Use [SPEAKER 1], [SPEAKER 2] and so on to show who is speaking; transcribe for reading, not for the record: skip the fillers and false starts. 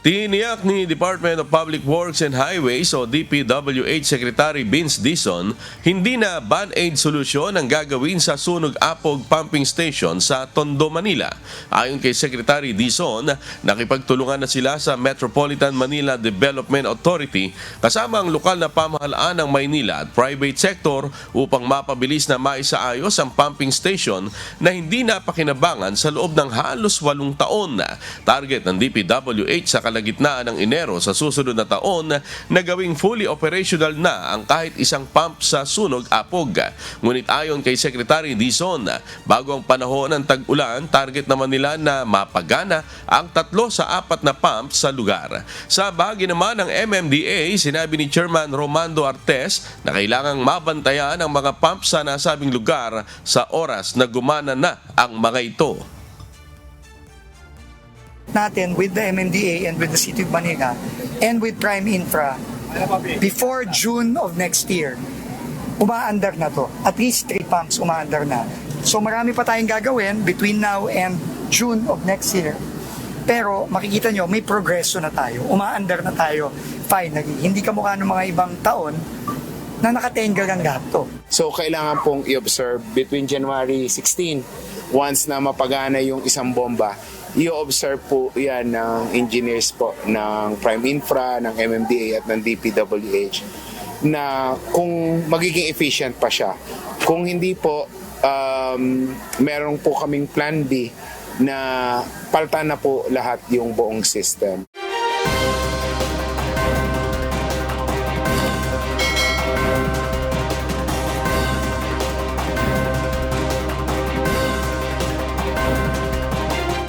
[SPEAKER 1] Tiniyak ni Department of Public Works and Highways o DPWH Secretary Vince Dizon, hindi na band-aid solusyon ang gagawin sa Sunog-Apog Pumping Station sa Tondo, Manila. Ayon kay Secretary Dizon, nakipagtulungan na sila sa Metropolitan Manila Development Authority kasama ang lokal na pamahalaan ng Maynila at private sector upang mapabilis na maisaayos ang pumping station na hindi napakinabangan sa loob ng halos 8 taon. Target ng DPWH sa kalagitnaan ng Enero sa susunod na taon na gawing fully operational na ang kahit isang pump sa Sunog-Apog. Ngunit ayon kay Secretary Dizon, bago ang panahon ng tag-ulan, target naman nila na mapagana ang 3 sa 4 na pump sa lugar. Sa bahagi naman ng MMDA, sinabi ni Chairman Romando Artes na kailangang mabantayan ang mga pump sa nasabing lugar sa oras na gumana na ang mga ito.
[SPEAKER 2] Natin with the MMDA and with the City of Manila and with Prime Infra before June of next year, umaandar na to. At least 3 pumps umaandar na. So marami pa tayong gagawin between now and June of next year. Pero makikita nyo, may progreso na tayo. Umaandar na tayo finally. Hindi kamukha ng mga ibang taon na nakatenggal ang lahat to.
[SPEAKER 3] So kailangan pong i-observe between January 16, once na mapagana yung isang bomba, i-observe po yan ng engineers po ng Prime Infra, ng MMDA at ng DPWH na kung magiging efficient pa siya. Kung hindi po, meron po kaming plan B na palta na po lahat yung buong system.